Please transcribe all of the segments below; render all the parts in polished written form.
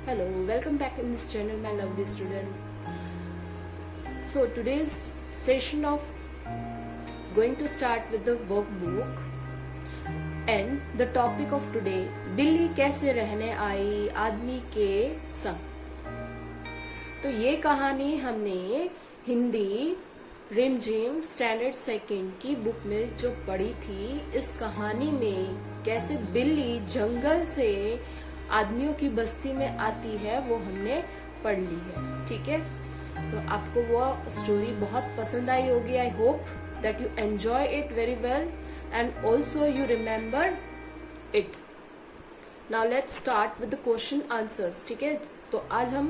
Hello, welcome back in this channel, my lovely student. So today's session of going to start with the workbook and the topic of today, बिल्ली कैसे रहने आई आदमी के संग। तो ये कहानी हमने हिंदी रिमझिम स्टैंडर्ड सेकंड की बुक में जो पढ़ी थी। इस कहानी में कैसे बिल्ली जंगल से आदमियों की बस्ती में आती है वो हमने पढ़ ली है। ठीक है, तो आपको वो स्टोरी बहुत पसंद आई होगी। I hope that you enjoy it very well and also you remember it. Now let's start with the question answers. ठीक है, तो आज हम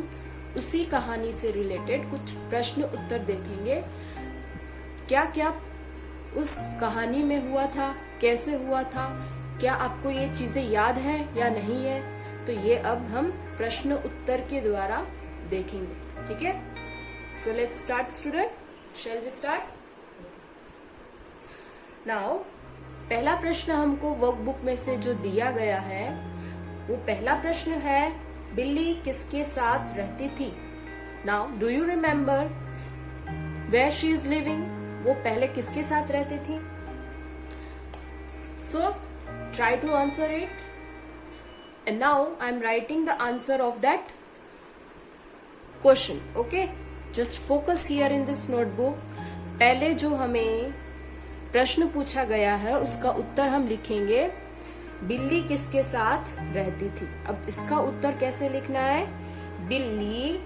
उसी कहानी से रिलेटेड कुछ प्रश्न उत्तर देखेंगे। क्या क्या उस कहानी में हुआ था, कैसे हुआ था, क्या आपको ये चीजें याद है या नहीं है, तो ये अब हम प्रश्न उत्तर के द्वारा देखेंगे। ठीक है, so let's start student, shall we start now. पहला प्रश्न हमको वर्कबुक में से जो दिया गया है वो पहला प्रश्न है, बिल्ली किसके साथ रहती थी। Now do you remember where she is living, वो पहले किसके साथ रहती थी। So try to answer it and now I am writing the answer of that question. Okay, just focus here in this notebook. पहले जो हमें प्रश्न पूछा गया है उसका उत्तर हम लिखेंगे, बिल्ली किसके साथ रहती थी। अब इसका उत्तर कैसे लिखना है, बिल्ली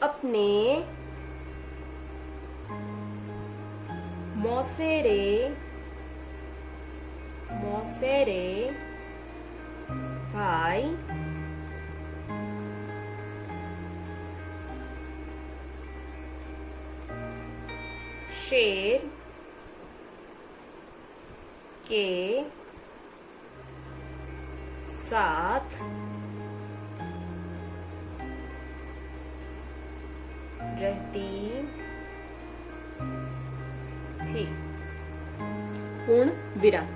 अपने मौसेरे भाई शेर के साथ रहती थी। पूर्ण विराम।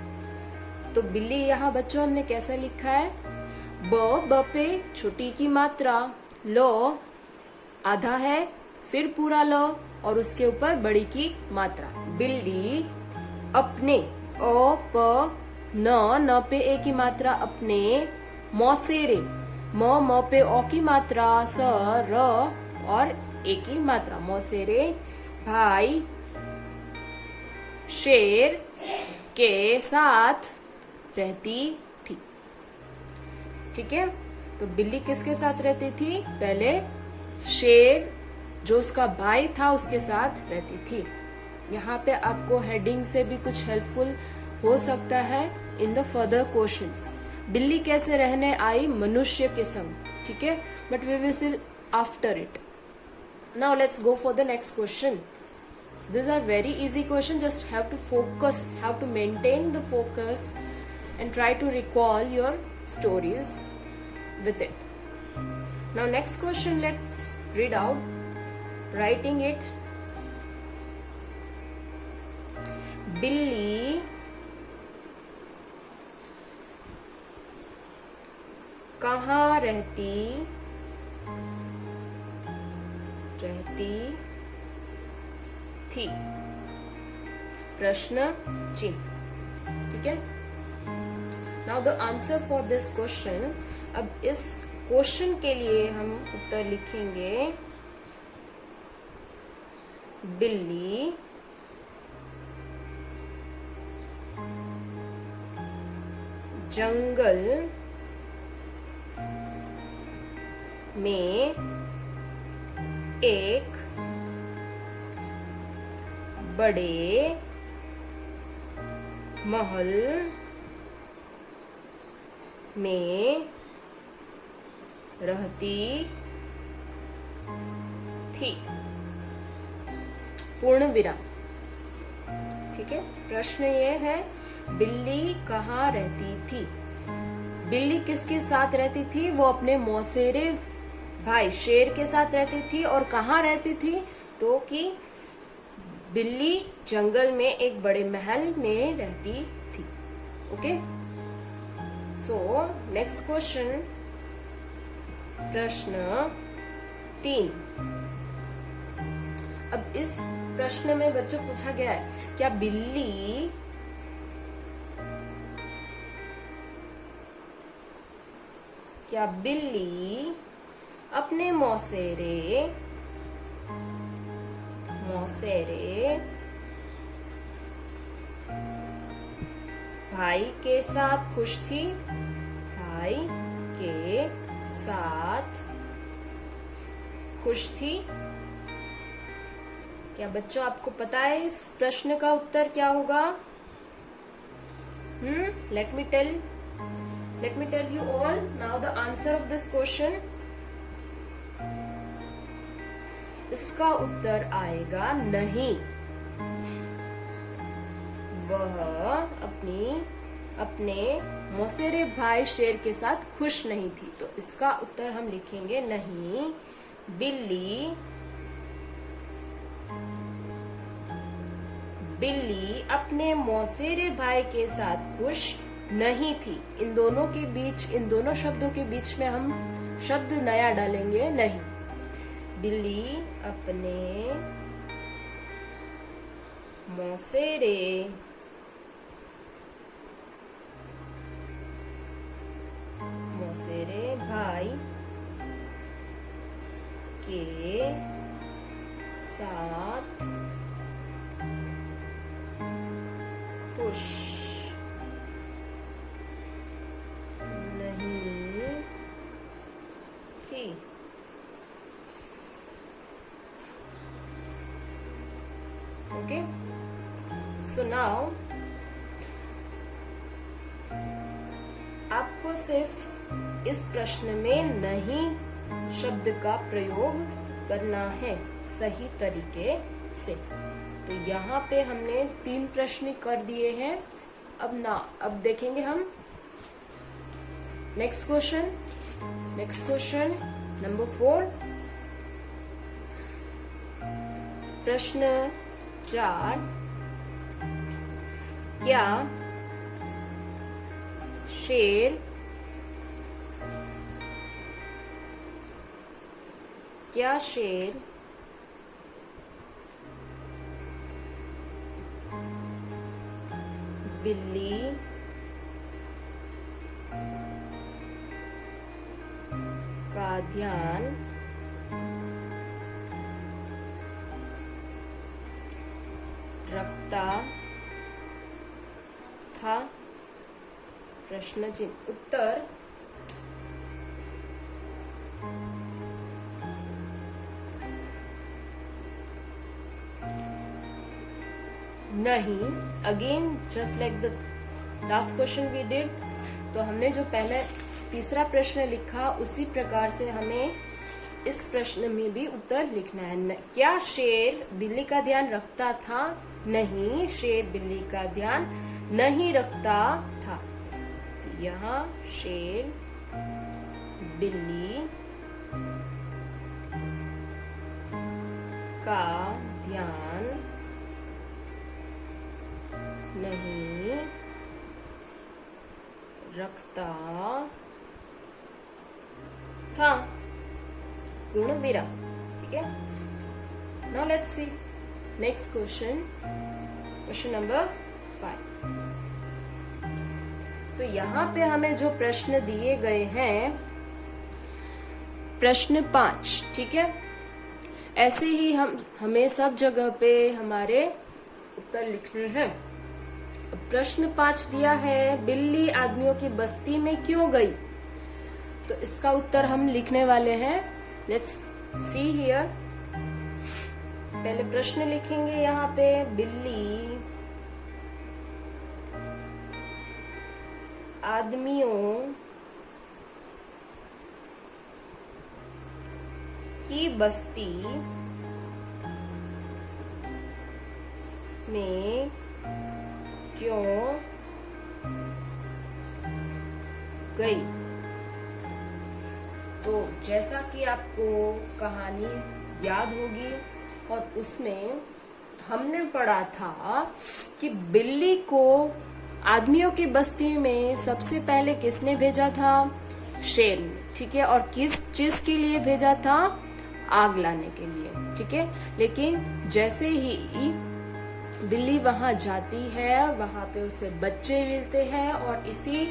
तो बिल्ली यहाँ बच्चों हमने कैसा लिखा है, ब पे छोटी की मात्रा, लो आधा है, फिर पूरा लो और उसके ऊपर बड़ी की मात्रा। बिल्ली अपने, ओ प न पे ए की मात्रा अपने, मौसेरे म पे ओ की मात्रा, स र और ए की मात्रा, मौसेरे भाई शेर के साथ रहती थी। ठीक है, तो बिल्ली किसके साथ रहती थी, पहले शेर जो उसका भाई था उसके साथ रहती थी। यहाँ पे आपको हेडिंग से भी कुछ हेल्पफुल हो सकता है इन द फर्दर क्वेश्चंस। बिल्ली कैसे रहने आई मनुष्य के संग। ठीक है, but we will see after it. Now let's go for the next question. These are very easy questions, just have to focus, have to maintain the focus and try to recall your stories with it. Now next question, let's read out, writing it. बिल्ली कहाँ रहती थी, प्रश्न चिन्ह। ठीक है, now the answer for this question. अब इस क्वेश्चन के लिए हम उत्तर लिखेंगे, बिल्ली जंगल में एक बड़े महल में रहती थी। पूर्ण विराम। ठीक है, प्रश्न ये है, बिल्ली कहाँ रहती थी। बिल्ली किसके साथ रहती थी, वो अपने मौसेरे भाई शेर के साथ रहती थी। और कहाँ रहती थी, तो कि बिल्ली जंगल में एक बड़े महल में रहती थी। ओके, सो नेक्स्ट क्वेश्चन, प्रश्न 3। अब इस प्रश्न में बच्चों पूछा गया है, क्या बिल्ली अपने मौसेरे भाई के साथ खुश थी? भाई के साथ खुश थी? क्या बच्चों आपको पता है इस प्रश्न का उत्तर क्या होगा? Let me tell you all now the answer of this question. इसका उत्तर आएगा नहीं। वह अपने मौसेरे भाई शेर के साथ खुश नहीं थी। तो इसका उत्तर हम लिखेंगे नहीं। बिल्ली अपने मौसेरे भाई के साथ खुश नहीं थी। इन दोनों शब्दों के बीच में हम शब्द नया डालेंगे नहीं। बिल्ली अपने मौसेरे भाई के साथ खुश नहीं थी। ओके, सो नाउ आपको सिर्फ इस प्रश्न में नहीं शब्द का प्रयोग करना है सही तरीके से। तो यहाँ पे हमने 3 प्रश्न कर दिए हैं। अब देखेंगे हम नेक्स्ट क्वेश्चन नंबर 4। प्रश्न 4, क्या शेर बिल्ली का ध्यान रखता था? प्रश्न चिन्ह। उत्तर नहीं। Again just like the last question we did, तो हमने जो पहले तीसरा प्रश्न लिखा उसी प्रकार से हमें इस प्रश्न में भी उत्तर लिखना है। क्या शेर बिल्ली का ध्यान रखता था? नहीं, शेर बिल्ली का ध्यान नहीं रखता था। तो यहाँ शेर बिल्ली का ध्यान नहीं रखता था। पूर्ण विराम। ठीक है, now let's see next question number 5। तो यहाँ पे हमें जो प्रश्न दिए गए हैं, प्रश्न 5, ठीक है, ऐसे ही हमें सब जगह पे हमारे उत्तर लिखने हैं। प्रश्न 5 दिया है, बिल्ली आदमियों की बस्ती में क्यों गई? तो इसका उत्तर हम लिखने वाले हैं। Let's see here. पहले प्रश्न लिखेंगे यहाँ पे, बिल्ली आदमियों की बस्ती में क्यों गई? तो जैसा कि आपको कहानी याद होगी और उसमें हमने पढ़ा था कि बिल्ली को आदमियों की बस्ती में सबसे पहले किसने भेजा था? शेर ने, ठीक है। और किस चीज के लिए भेजा था? आग लाने के लिए, ठीक है। लेकिन जैसे ही बिल्ली वहां जाती है, वहां पे उसे बच्चे मिलते हैं और इसी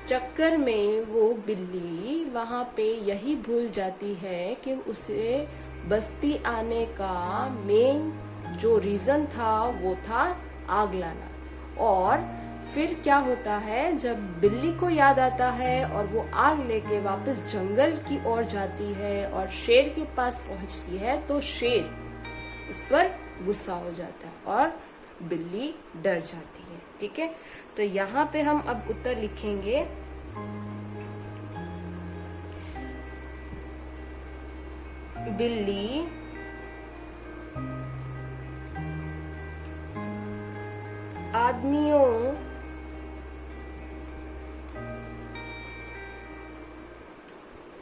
चक्कर में वो बिल्ली वहां पे यही भूल जाती है कि उसे बस्ती आने का मेन जो रीजन था वो था आग लाना। और फिर क्या होता है, जब बिल्ली को याद आता है और वो आग लेके वापस जंगल की ओर जाती है और शेर के पास पहुंचती है, तो शेर उस पर गुस्सा हो जाता है और बिल्ली डर जाती है, ठीक है। तो यहाँ पे हम अब उत्तर लिखेंगे। बिल्ली आदमियों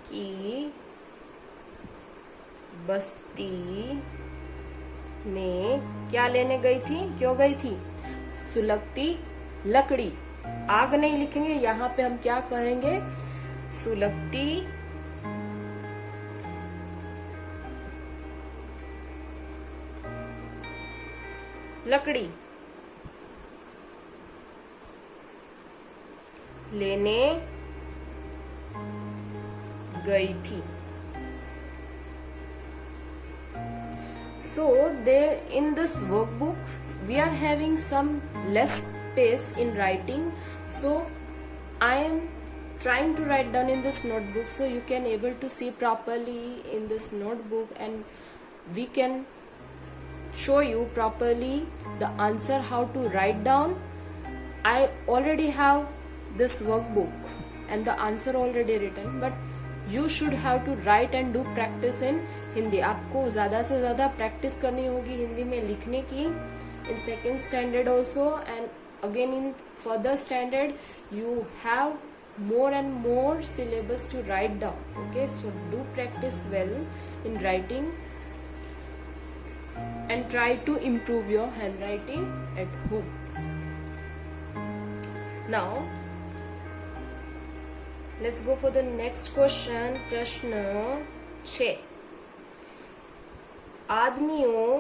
की बस्ती में क्या लेने गई थी? क्यों गई थी? सुलगती लकड़ी। आग नहीं लिखेंगे, यहाँ पे हम क्या कहेंगे? सुलगती लकड़ी लेने गई थी। So there in this workbook we are having some less space in writing, so I am trying to write down in this notebook so you can able to see properly in this notebook and we can show you properly the answer how to write down. I already have this workbook and the answer already written, but you should have to write and do practice in Hindi. आपको ज्यादा से ज्यादा practice करनी होगी हिंदी में लिखने की, in second standard also and again in further standard you have more and more syllabus to write down, okay? So do practice well in writing and try to improve your handwriting at home. Now let's go for the next question. प्रश्न 6। आदमियों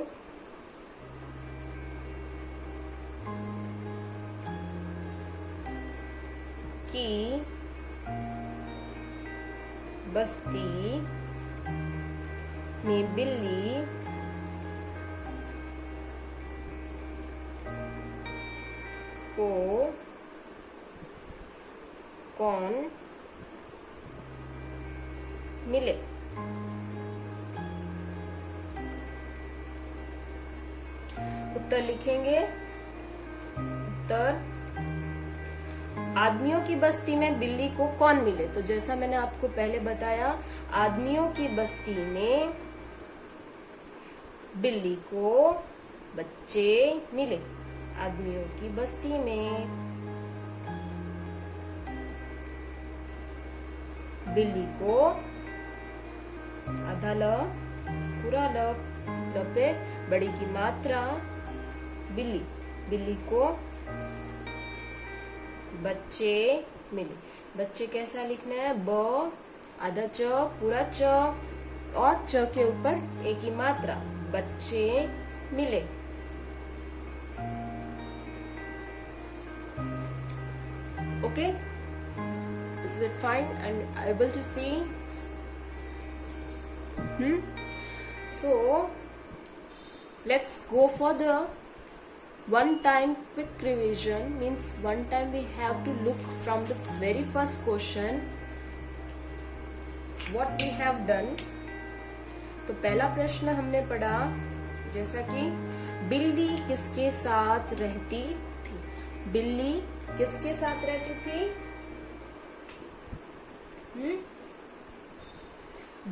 की बस्ती में बिल्ली को कौन मिले? उत्तर लिखेंगे। उत्तर, आदमियों की बस्ती में बिल्ली को कौन मिले? तो जैसा मैंने आपको पहले बताया, आदमियों की बस्ती में बिल्ली को बच्चे मिले। आदमियों की बस्ती में बिल्ली को, आधा ल, पूरा ल, ल पे बड़ी की मात्रा, बिल्ली, बिल्ली को बच्चे मिले। बच्चे कैसा लिखना है? ब, आधा च, पूरा च और च के ऊपर एक ही मात्रा, बच्चे मिले। Okay, is it fine and able to see? So let's go for the one time quick revision. Means one time we have to look from the very first question what we have done. तो पहला प्रश्न हमने पढ़ा जैसा कि बिल्ली किसके साथ रहती थी? बिल्ली किसके साथ रहती थी?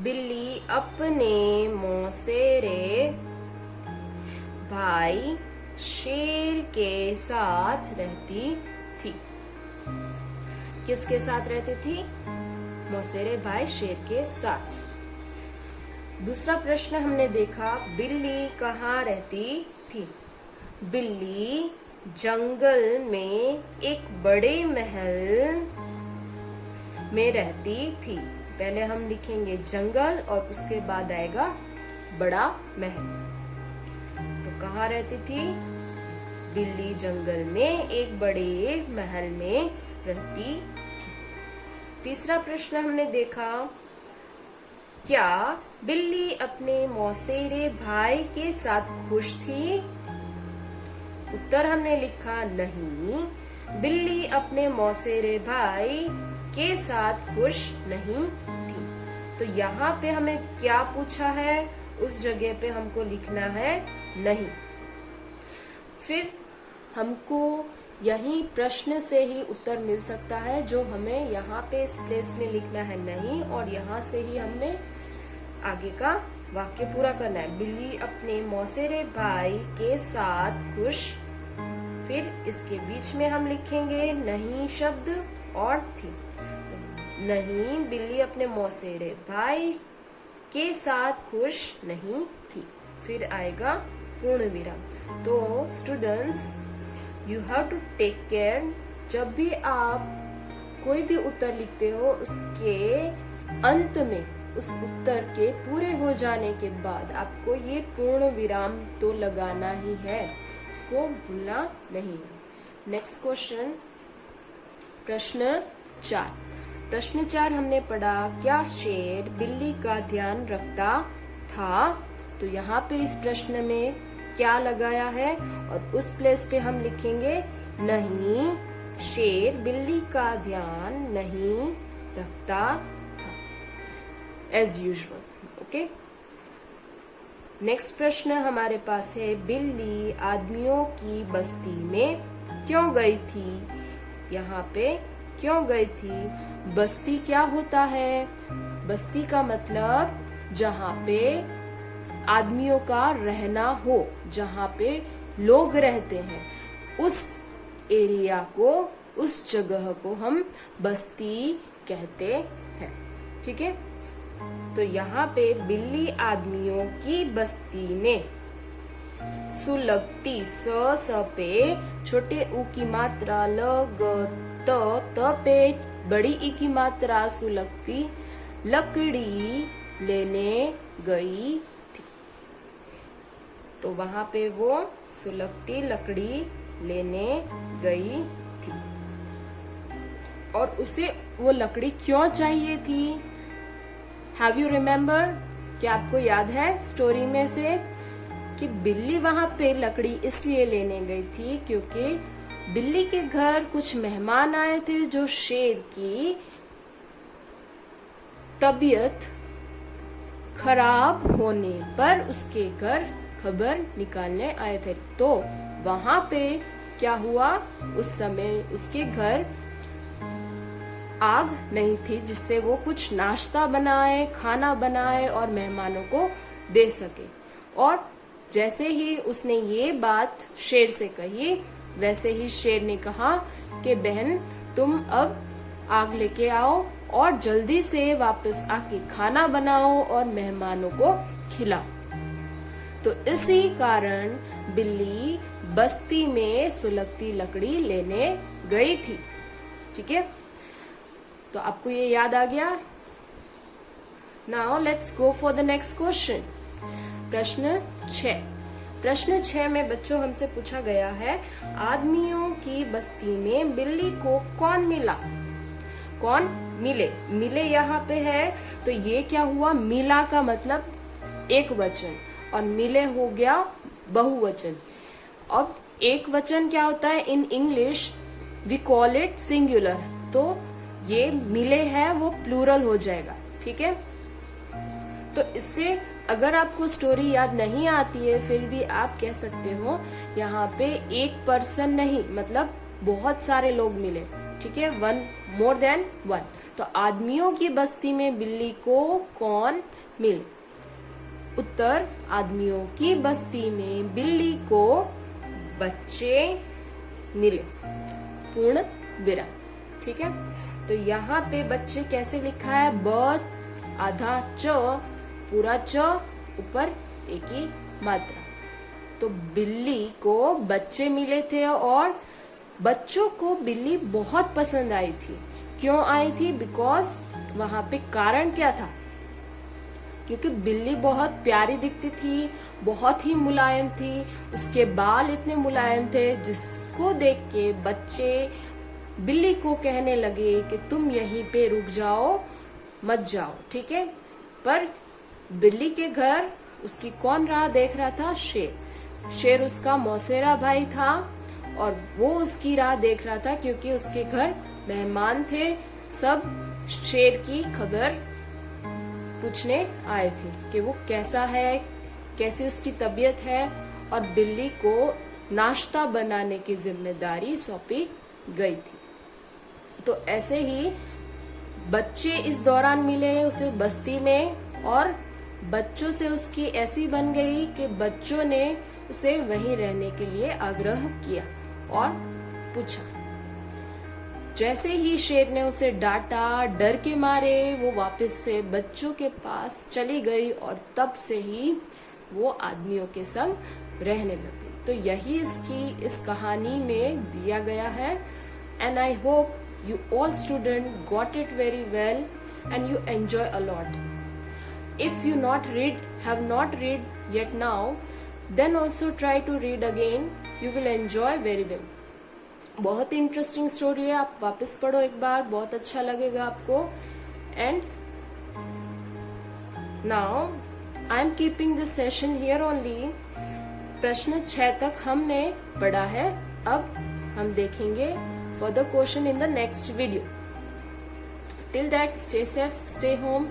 बिल्ली अपने मौसेरे भाई शेर के साथ रहती थी। किसके साथ रहती थी? मौसेरे भाई शेर के साथ। दूसरा प्रश्न हमने देखा, बिल्ली कहाँ रहती थी? बिल्ली जंगल में एक बड़े महल में रहती थी। पहले हम लिखेंगे जंगल और उसके बाद आएगा बड़ा महल। तो कहाँ रहती थी? बिल्ली जंगल में एक बड़े महल में रहती थी। तीसरा प्रश्न हमने देखा, क्या बिल्ली अपने मौसेरे भाई के साथ खुश थी? उत्तर हमने लिखा नहीं, बिल्ली अपने मौसेरे भाई के साथ खुश नहीं थी। तो यहाँ पे हमें क्या पूछा है, उस जगह पे हमको लिखना है नहीं। फिर हमको यही प्रश्न से ही उत्तर मिल सकता है, जो हमें यहाँ पे इस प्लेस में लिखना है नहीं, और यहाँ से ही हमें आगे का वाक्य पूरा करना है। बिल्ली अपने मौसेरे भाई के साथ खुश, फिर इसके बीच में हम लिखेंगे नहीं शब्द और थी। तो नहीं, बिल्ली अपने मौसेरे भाई के साथ खुश नहीं थी। फिर आएगा पूर्ण विराम। तो students, you have to take care, जब भी आप कोई भी उत्तर लिखते हो उसके अंत में, उस उत्तर के पूरे हो जाने के बाद आपको ये पूर्ण विराम तो लगाना ही है, उसको भूलना नहीं। नेक्स्ट क्वेश्चन, प्रश्न 4। प्रश्न 4 हमने पढ़ा, क्या शेर बिल्ली का ध्यान रखता था? तो यहाँ पे इस प्रश्न में क्या लगाया है, और उस प्लेस पे हम लिखेंगे नहीं, शेर बिल्ली का ध्यान नहीं रखता था, एज यूजुअल। ओके। नेक्स्ट प्रश्न हमारे पास है, बिल्ली आदमियों की बस्ती में क्यों गई थी? यहाँ पे क्यों गई थी? बस्ती क्या होता है? बस्ती का मतलब जहाँ पे आदमियों का रहना हो, जहाँ पे लोग रहते हैं, उस एरिया को, उस जगह को हम बस्ती कहते हैं। ठीक है। तो यहाँ पे बिल्ली आदमियों की बस्ती में, सुलगती, स पे छोटे उ की मात्रा, ल ग त पे बड़ी ई की मात्रा, सुलगती लकड़ी लेने गई थी। तो वहां पे वो सुलगती लकड़ी लेने गई थी। और उसे वो लकड़ी क्यों चाहिए थी? Have you remember? क्या आपको याद है स्टोरी में से कि बिल्ली वहां पे लकड़ी इसलिए लेने गई थी क्योंकि बिल्ली के घर कुछ मेहमान आए थे जो शेर की तबीयत खराब होने पर उसके घर खबर निकालने आए थे। तो वहां पे क्या हुआ, उस समय उसके घर आग नहीं थी जिससे वो कुछ नाश्ता बनाए, खाना बनाए और मेहमानों को दे सके। और जैसे ही उसने ये बात शेर से कही, वैसे ही शेर ने कहा कि बहन तुम अब आग लेके आओ और जल्दी से वापस आके खाना बनाओ और मेहमानों को खिलाओ। तो इसी कारण बिल्ली बस्ती में सुलगती लकड़ी लेने गई थी। ठीक है, तो आपको ये याद आ गया। Now let's go for the next question. प्रश्न 6। प्रश्न 6 में बच्चों हमसे पूछा गया है, आदमियों की बस्ती में बिल्ली को कौन मिला? कौन मिले? मिले यहाँ पे है, तो ये क्या हुआ, मिला का मतलब एक वचन और मिले हो गया बहुवचन। अब एक वचन क्या होता है in English, we call it singular, तो ये मिले है वो प्लूरल हो जाएगा। ठीक है, तो इससे अगर आपको स्टोरी याद नहीं आती है फिर भी आप कह सकते हो यहाँ पे एक पर्सन नहीं, मतलब बहुत सारे लोग मिले। ठीक है, वन, मोर देन वन। तो आदमियों की बस्ती में बिल्ली को कौन मिले? उत्तर, आदमियों की बस्ती में बिल्ली को बच्चे मिले। पूर्ण विराम। ठीक है, तो यहाँ पे बच्चे कैसे लिखा है, ब आधा च, पूरा च, ऊपर एक ही मात्रा। तो बिल्ली को बच्चे मिले थे और बच्चों को बिल्ली बहुत पसंद आई थी। क्यों आई थी? बिकॉज वहां पे कारण क्या था? क्योंकि बिल्ली बहुत प्यारी दिखती थी, बहुत ही मुलायम थी, उसके बाल इतने मुलायम थे जिसको देख के बच्चे बिल्ली को कहने लगे कि तुम यहीं पे रुक जाओ, मत जाओ, ठीक है। पर बिल्ली के घर उसकी कौन राह देख रहा था? शेर। शेर उसका मौसेरा भाई था और वो उसकी राह देख रहा था क्योंकि उसके घर मेहमान थे, सब शेर की खबर पूछने आए थे कि वो कैसा है, कैसी उसकी तबीयत है, और बिल्ली को नाश्ता बनाने की जिम्मेदारी सौंपी गई थी। तो ऐसे ही बच्चे इस दौरान मिले उसे बस्ती में और बच्चों से उसकी ऐसी बन गई कि बच्चों ने उसे वहीं रहने के लिए आग्रह किया और पूछा। जैसे ही शेर ने उसे डांटा, डर के मारे वो वापस से बच्चों के पास चली गई और तब से ही वो आदमियों के संग रहने लगी। तो यही इसकी इस कहानी में दिया गया है। And I hope you all student got it very well and you enjoy a lot. If you have not read yet now, then also try to read again. You will enjoy very well. बहुत interesting story है, आप वापस पढ़ो एक बार, बहुत अच्छा लगेगा आपको। And now I am keeping this session here only. प्रश्न 6 तक हमने पढ़ा है, अब हम देखेंगे further question in the next video. Till that, stay safe, stay home,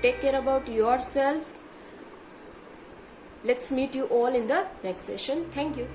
take care about yourself. Let's meet you all in the next session. Thank you.